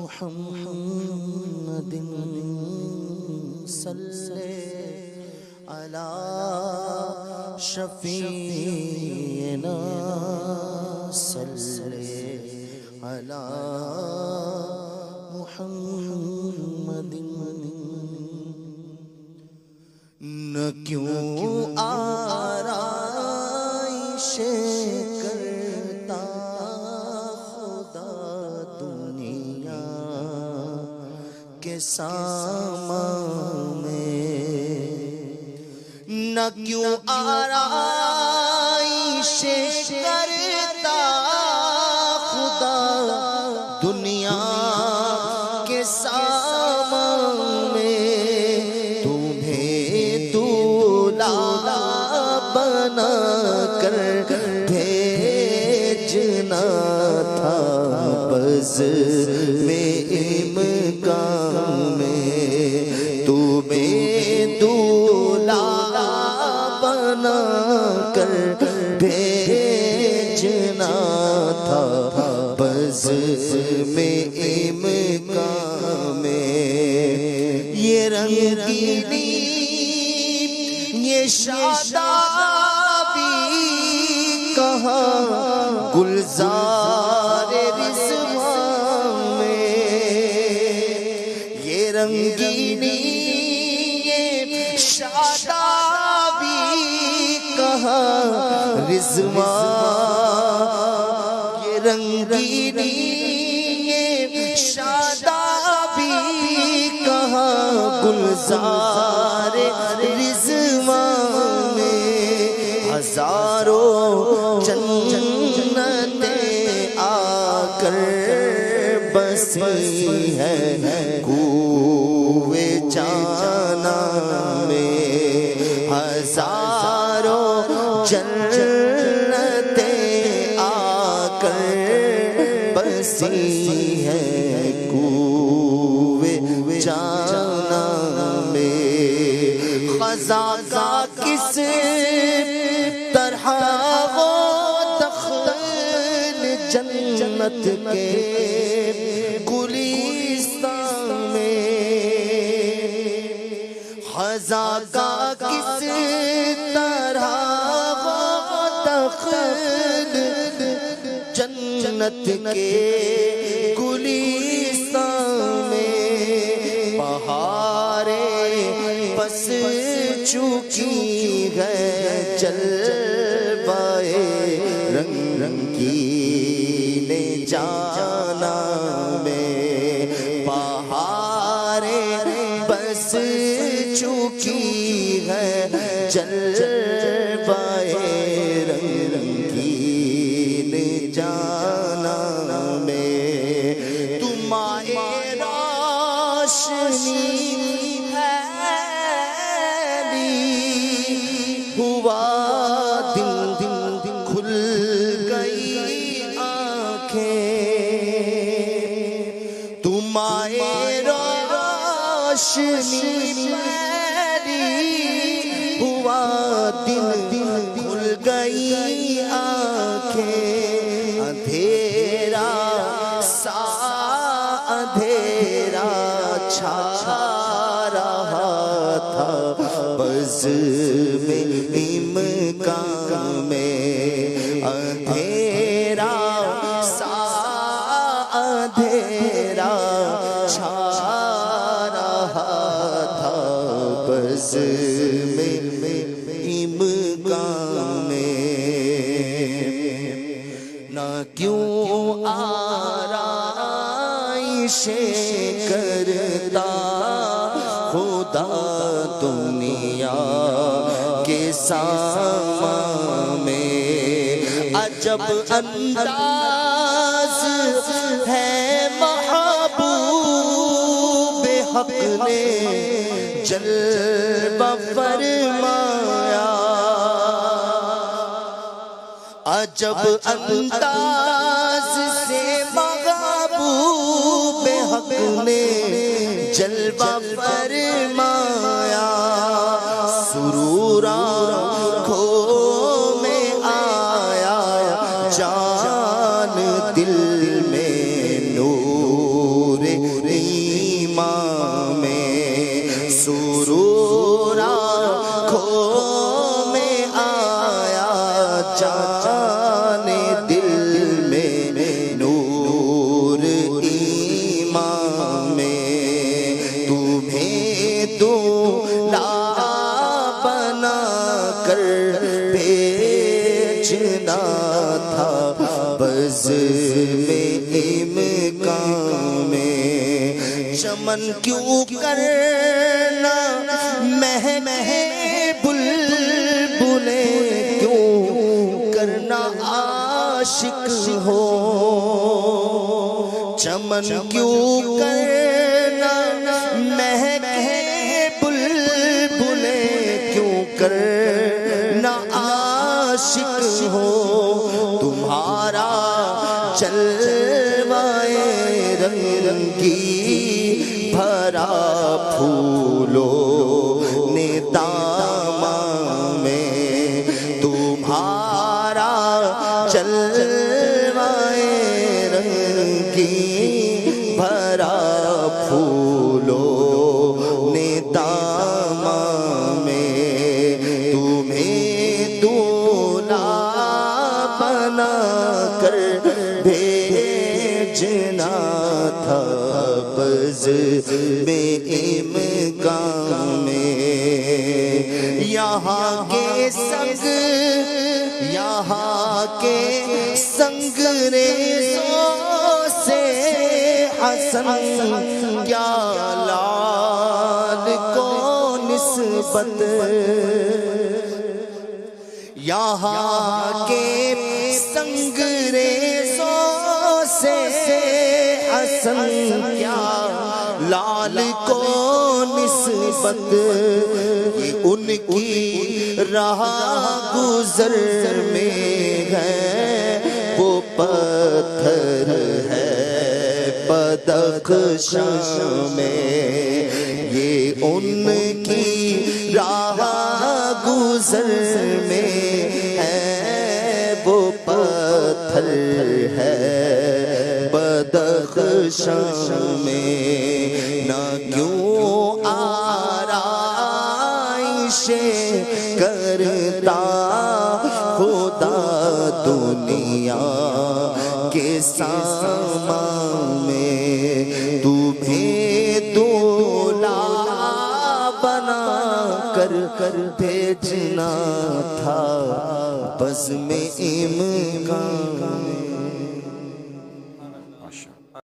محمد صلی علی شفیعنا صلی علی محمد نہ کیوں آرائش کرتا خدا دنیا کے سامان میں، نہ کیوں آرائش کرتا خدا دنیا کے سامان میں، تمہیں دولہا بنا کر بھیجنا تھا بز میں امکان میں، تمہیں دولہا بنا کر بھیجنا تھا بز میں امکان میں، یہ رنگینی یہ شادابی کہاں گلزار رضوان میں، یہ رنگینی یہ شادابی کہاں رضوان، یہ رنگینی یہ شادابی کہاں گلزار رضوان میں، ہزاروں جنتیں آ کر بسی ہیں کوئے جانا میں، ہزاروں جنتیں آ کر بسی ہیں کوئے جانا میں، خزاں کا کس طرح ہو دخل جنت کے گلستان میں، خزاں کا کس طرح ہو دخل جنت کے گلستان میں، بہاریں بس چکی ہے جلوائے رنگینے جانا میں، بہاریں بس چکی ہے جلوائے رنگینے جانا میں، تمہارے روشنی ہوا دن کھل گئی آنکھیں، تمہارے روشنی میری ہوا دن کھل گئی آنکھیں، اندھیرا سا اندھیرا چھا رہا تھا بز میں امکان میں، اندھیرا سا اندھیرا چھا رہا تھا بز میں امکان میں، نہ کیوں آرائش کرتا خدا دنیا کے سامان میں، عجب انداز ہے محبوب حق نے جلوہ فرمایا، عجب انداز سے محبوب حق نے جلوہ فرمایا، سرور آنکھوں میں آیا جان دل میں نور چمن کیوں کرنا مہکے بلبلیں کیوں کرنا عاشق ہو چمن کیوں کرنا مہکے بلبلیں کیوں کرنا عاشق ہو تمہارا جلوائے رنگی بھرا پھولوں نے دامن میں تمہارا جلوائے رنگی بھرا پھولوں نے دامن میں تمہیں دولہا بنا کر بھیجنا تھا بز میں امکان میں یہاں کے سنگ ریزوں سے حسن کیا لال کو نسبت یہاں کے سنگ ریزوں سے حسن کیا لال کو نسبت یہ ان کی راہ گزر میں ہے وہ پتھر ہے بدخشاں میں یہ ان کی راہ گزر میں ہے وہ پتھر ہے بدخشاں میں نہ کیوں آرائشیں کرتا خدا دنیا کے سامان میں تمہیں دولہا بنا کر بھیجنا تھا بس میں امکان